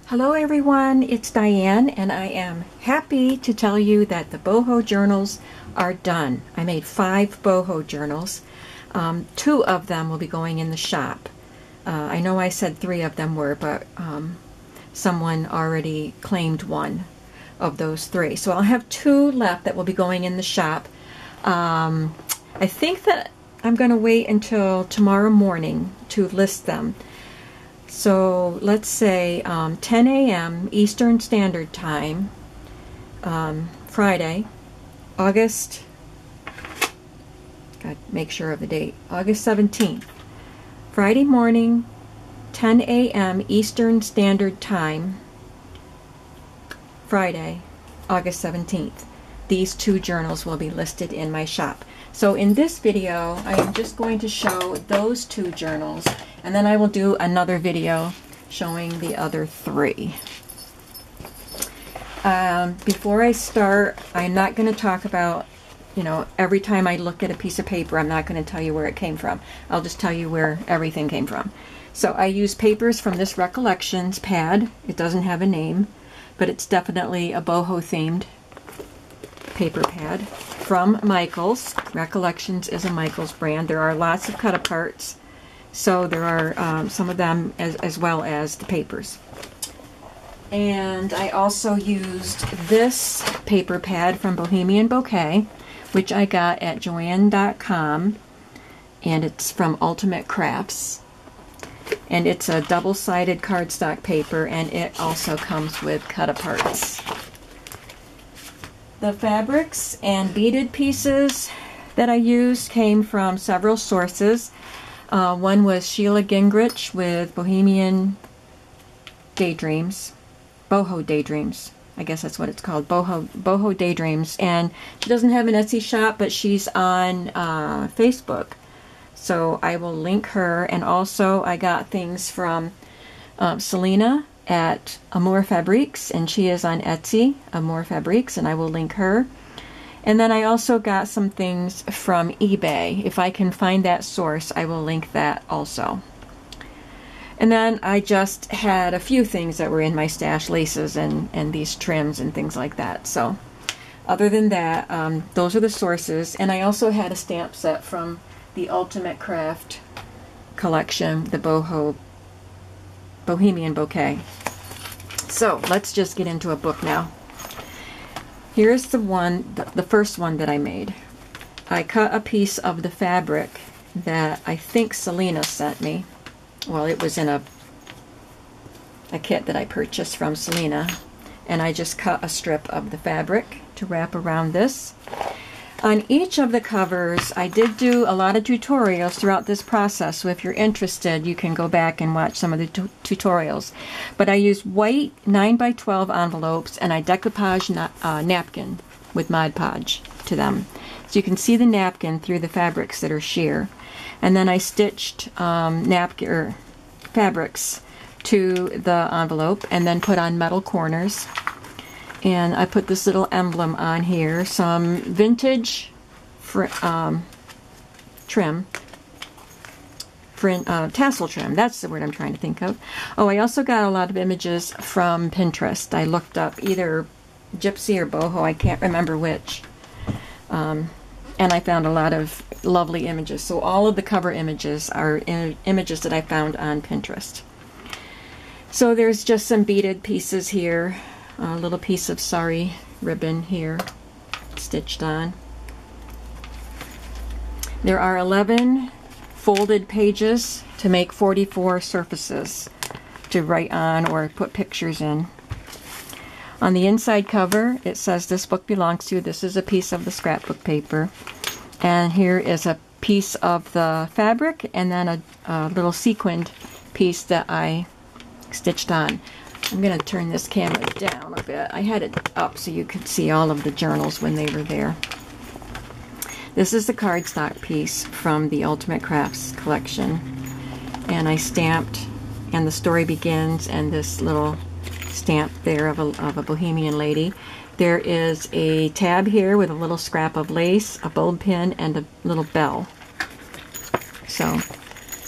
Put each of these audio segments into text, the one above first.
Hello everyone, it's Diane and I am happy to tell you that the Boho journals are done. I made 5 Boho journals. 2 of them will be going in the shop. I know I said 3 of them were, but someone already claimed 1 of those 3. So I'll have 2 left that will be going in the shop. I think that I'm going to wait until tomorrow morning to list them. So let's say 10 a.m. Eastern Standard Time, Friday, August, gotta make sure of the date, August 17th. Friday morning, 10 a.m. Eastern Standard Time, Friday, August 17th. These 2 journals will be listed in my shop. So in this video, I am just going to show those 2 journals, and then I will do another video showing the other 3. Before I start, I'm not going to talk about, every time I look at a piece of paper, I'm not going to tell you where it came from. I'll just tell you where everything came from. So I use papers from this Recollections pad. It doesn't have a name, but it's definitely a Boho themed paper pad from Michaels. Recollections is a Michaels brand. There are lots of cut-aparts, so there are some of them as well as the papers. And I also used this paper pad from Bohemian Bouquet, which I got at Joann.com, and it's from Ultimate Crafts. And it's a double-sided cardstock paper, and it also comes with cut-aparts. The fabrics and beaded pieces that I used came from several sources. One was Sheila Gingrich with Bohemian Daydreams, Boho Daydreams. I guess that's what it's called, Boho Daydreams. And she doesn't have an Etsy shop, but she's on Facebook. So I will link her. And also I got things from Selena at Amour Fabriques, and she is on Etsy, Amour Fabriques, and I will link her. And then I also got some things from eBay. If I can find that source, I will link that also. And then I just had a few things that were in my stash, laces and these trims and things like that. So other than that, those are the sources. And I also had a stamp set from the Ultimate Craft collection, the Bohemian Bouquet. So let's just get into a book now. Here's the first one that I made. I cut a piece of the fabric that I think Selena sent me. Well, it was in a kit that I purchased from Selena, and I just cut a strip of the fabric to wrap around this. On each of the covers, I did do a lot of tutorials throughout this process, so if you're interested, you can go back and watch some of the tutorials. But I used white 9x12 envelopes, and I decoupaged napkin with Mod Podge to them. So you can see the napkin through the fabrics that are sheer. And then I stitched fabrics to the envelope, and then put on metal corners. And I put this little emblem on here, some vintage tassel trim. That's the word I'm trying to think of. Oh, I also got a lot of images from Pinterest. I looked up either Gypsy or Boho, I can't remember which. And I found a lot of lovely images. So all of the cover images are images that I found on Pinterest. So there's just some beaded pieces here. A little piece of sari ribbon here stitched on. There are 11 folded pages to make 44 surfaces to write on or put pictures in. On the inside cover, it says this book belongs to. This is a piece of the scrapbook paper. And here is a piece of the fabric, and then a little sequined piece that I stitched on. I'm going to turn this camera down a bit. I had it up so you could see all of the journals when they were there. This is the cardstock piece from the Ultimate Crafts collection. And I stamped, and the story begins, and this little stamp there of a Bohemian lady. There is a tab here with a little scrap of lace, a bulb pin, and a little bell. So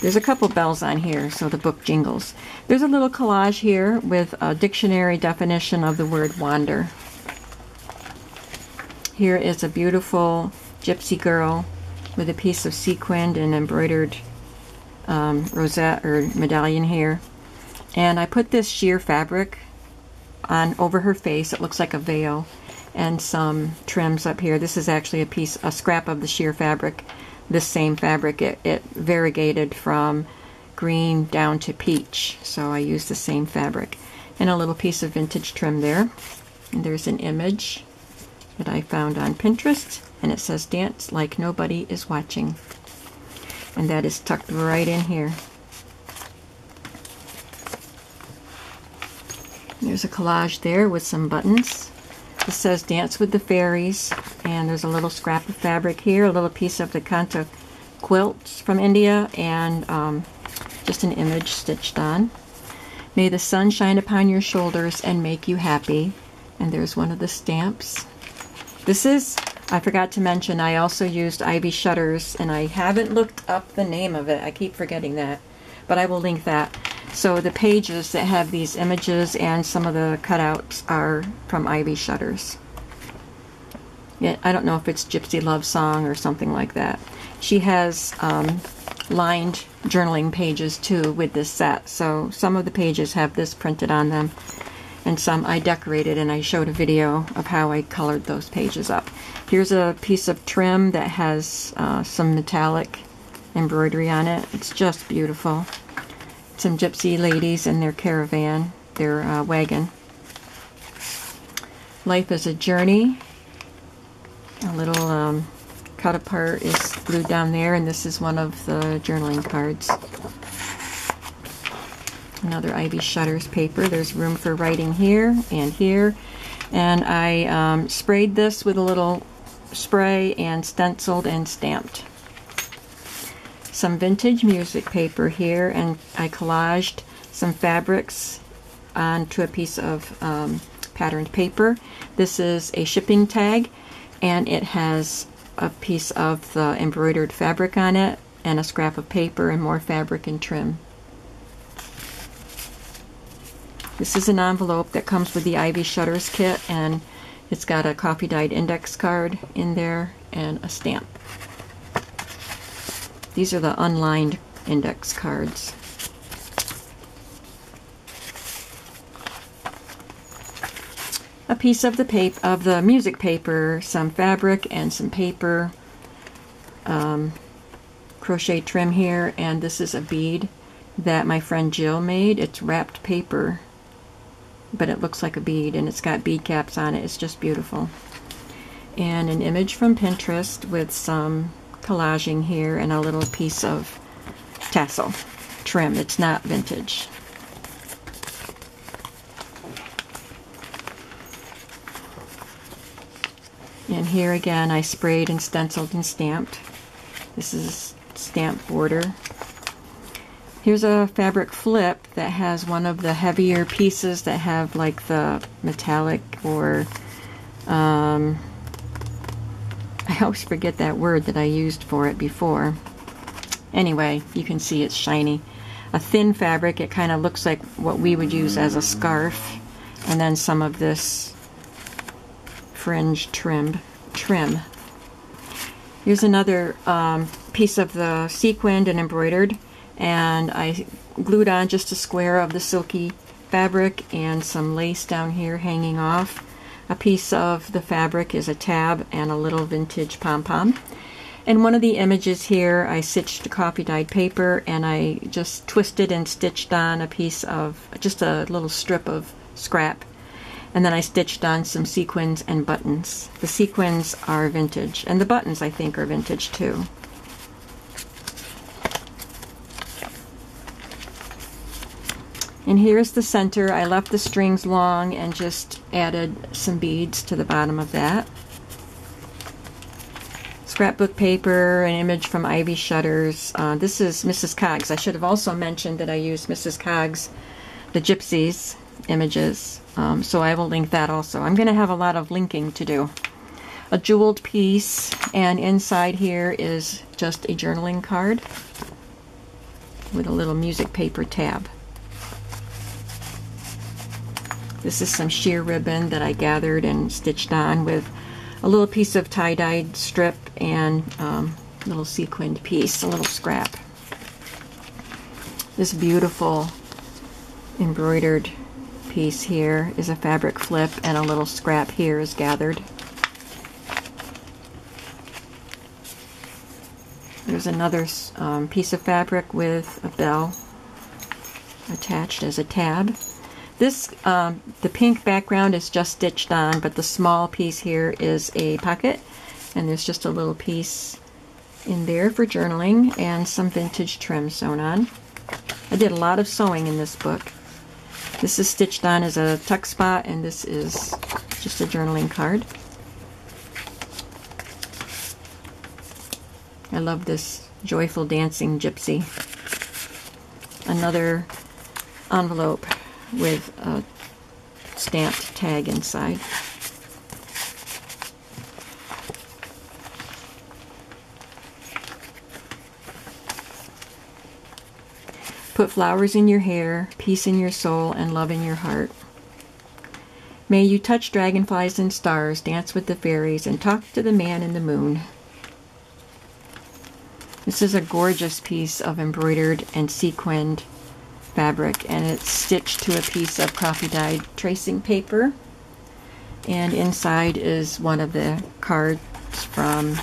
There's a couple bells on here, so the book jingles. There's a little collage here with a dictionary definition of the word wander. Here is a beautiful gypsy girl with a piece of sequined and embroidered rosette or medallion here. And I put this sheer fabric on over her face. It looks like a veil, and some trims up here. This is actually a scrap of the sheer fabric. This same fabric, it variegated from green down to peach, so I used the same fabric. And a little piece of vintage trim there. And there's an image that I found on Pinterest, and it says "Dance Like Nobody Is Watching," and that is tucked right in here. There's a collage there with some buttons. It says "Dance with the Fairies," and there's a little scrap of fabric here, a little piece of the Kanta quilts from India, and just an image stitched on. "May the sun shine upon your shoulders and make you happy," and there's one of the stamps. This is, I forgot to mention, I also used ivy shutters, and I haven't looked up the name of it. I keep forgetting that, but I will link that. So the pages that have these images and some of the cutouts are from ivy shutters. Yeah, I don't know if it's Gypsy Love Song or something like that. She has lined journaling pages too with this set, so some of the pages have this printed on them, and some I decorated, and I showed a video of how I colored those pages up. Here's a piece of trim that has some metallic embroidery on it. It's just beautiful. Some gypsy ladies in their caravan, their wagon. "Life is a Journey." A little cut apart is glued down there, and this is one of the journaling cards. Another ivy shutters paper. There's room for writing here and here. And I sprayed this with a little spray and stenciled and stamped. Some vintage music paper here, and I collaged some fabrics onto a piece of patterned paper. This is a shipping tag, and it has a piece of the embroidered fabric on it, and a scrap of paper, and more fabric and trim. This is an envelope that comes with the ivy shutters kit, and it's got a coffee dyed index card in there and a stamp. These are the unlined index cards. A piece of the music paper, some fabric and some paper, crochet trim here, and this is a bead that my friend Jill made. It's wrapped paper, but it looks like a bead, and it's got bead caps on it. It's just beautiful. And an image from Pinterest with some collaging here, and a little piece of tassel trim. It's not vintage. And here again I sprayed and stenciled and stamped. This is stamp border. Here's a fabric flip that has one of the heavier pieces that have like the metallic, or I always forget that word that I used for it before. Anyway, you can see it's shiny. A thin fabric, it kind of looks like what we would use as a scarf, and then some of this fringe trim. Here's another piece of the sequined and embroidered, and I glued on just a square of the silky fabric and some lace down here hanging off. A piece of the fabric is a tab and a little vintage pom-pom. And one of the images here, I stitched coffee dyed paper, and I just twisted and stitched on a piece of, just a little strip of scrap. And then I stitched on some sequins and buttons. The sequins are vintage, and the buttons I think are vintage too. And here's the center. I left the strings long and just added some beads to the bottom of that. Scrapbook paper, an image from Ivy Shutters. This is Mrs. Coggs. I should have also mentioned that I used Mrs. Coggs, the Gypsies images. So I will link that also. I'm going to have a lot of linking to do. A jeweled piece, and inside here is just a journaling card. with a little music paper tab. This is some sheer ribbon that I gathered and stitched on with a little piece of tie-dyed strip and a little sequined piece, a little scrap. This beautiful embroidered piece here is a fabric flip, and a little scrap here is gathered. There's another piece of fabric with a bell attached as a tab. This, the pink background is just stitched on, but the small piece here is a pocket, and there's just a little piece in there for journaling and some vintage trim sewn on. I did a lot of sewing in this book. This is stitched on as a tuck spot, and this is just a journaling card. I love this joyful dancing gypsy. Another envelope with a stamped tag inside. Put flowers in your hair, peace in your soul, and love in your heart. May you touch dragonflies and stars, dance with the fairies, and talk to the man in the moon. This is a gorgeous piece of embroidered and sequined fabric, and it's stitched to a piece of coffee dyed tracing paper. And inside is one of the cards from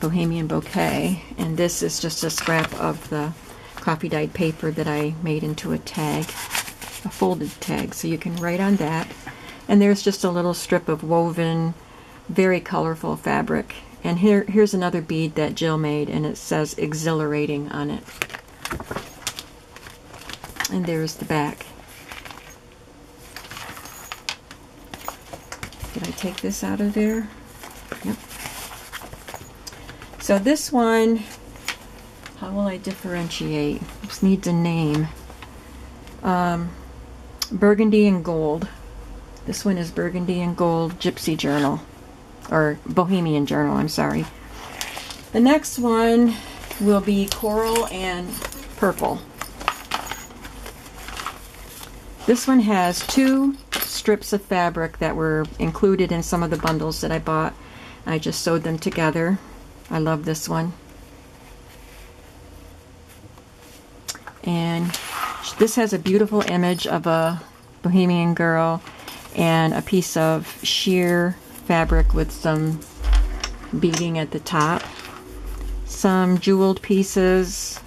Bohemian Bouquet, and this is just a scrap of the coffee dyed paper that I made into a tag, a folded tag, so you can write on that. And there's just a little strip of woven, very colorful fabric. And here's another bead that Jill made, and it says exhilarating on it. And there's the back. Did I take this out of there? Yep. So this one, how will I differentiate? This needs a name. Burgundy and Gold. This one is Burgundy and Gold Gypsy Journal. Or Bohemian Journal, I'm sorry. The next one will be Coral and Purple. This one has 2 strips of fabric that were included in some of the bundles that I bought. I just sewed them together. I love this one. And this has a beautiful image of a Bohemian girl and a piece of sheer fabric with some beading at the top. Some jeweled pieces.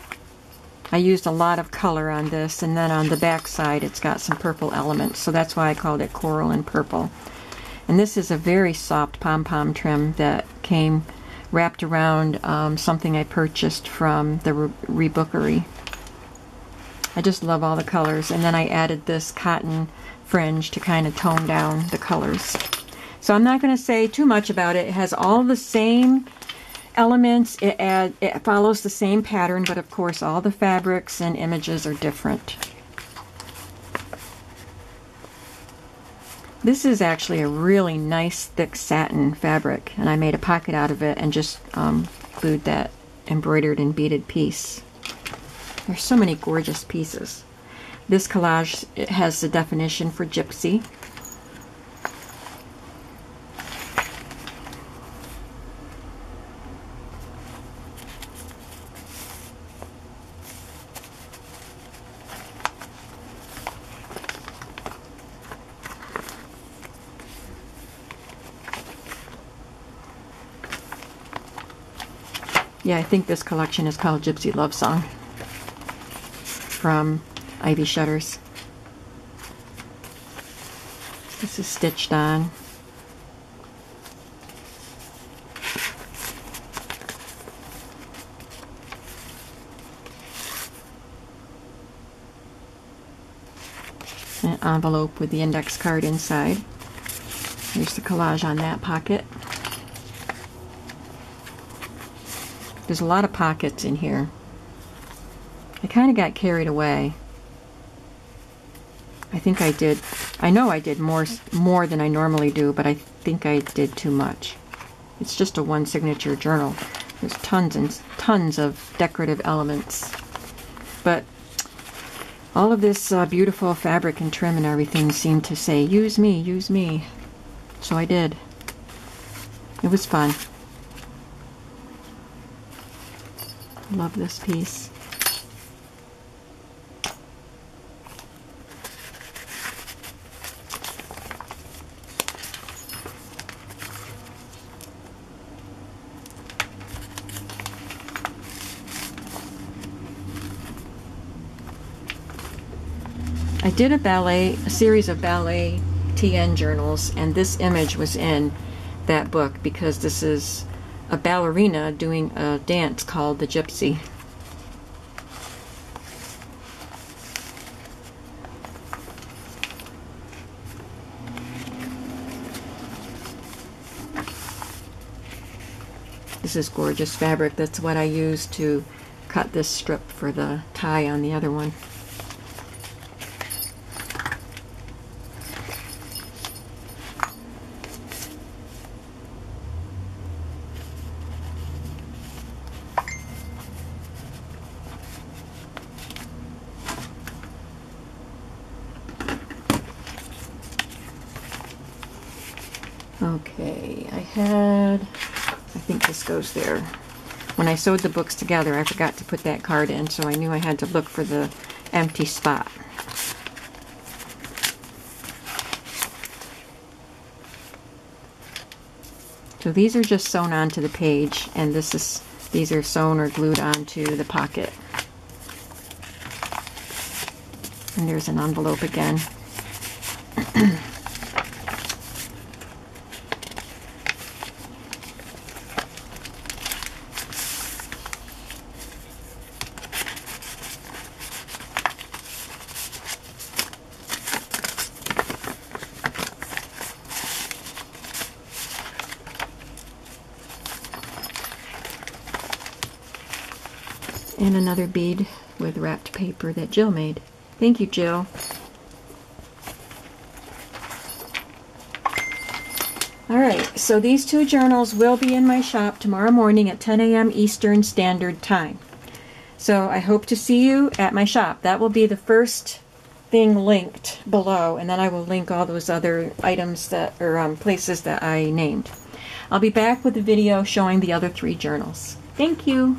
I used a lot of color on this, and then on the back side it's got some purple elements, so that's why I called it Coral and Purple. And this is a very soft pom-pom trim that came wrapped around something I purchased from the Rebookery. I just love all the colors, and then I added this cotton fringe to kind of tone down the colors. So I'm not going to say too much about it. It has all the same elements. It follows the same pattern, but of course all the fabrics and images are different. This is actually a really nice thick satin fabric, and I made a pocket out of it and just glued that embroidered and beaded piece. There's so many gorgeous pieces. This collage, it has the definition for gypsy. Yeah, I think this collection is called Gypsy Love Song from Ivy Shutters. This is stitched on. An envelope with the index card inside. Here's the collage on that pocket. There's a lot of pockets in here. I kind of got carried away. I know I did more than I normally do, but I think I did too much. It's just a one signature journal. There's tons and tons of decorative elements. But all of this beautiful fabric and trim and everything seemed to say, use me, use me. So I did. It was fun. Love this piece. I did a series of ballet TN journals, and this image was in that book because this is a ballerina doing a dance called the Gypsy. This is gorgeous fabric. That's what I used to cut this strip for the tie on the other one. Okay, I think this goes there. When I sewed the books together, I forgot to put that card in, so I knew I had to look for the empty spot. So these are just sewn onto the page, and these are sewn or glued onto the pocket. And there's an envelope again. And another bead with wrapped paper that Jill made. Thank you, Jill. Alright, so these two journals will be in my shop tomorrow morning at 10 a.m. Eastern Standard Time. So I hope to see you at my shop. That will be the first thing linked below, and then I will link all those other items that or places that I named. I'll be back with a video showing the other three journals. Thank you.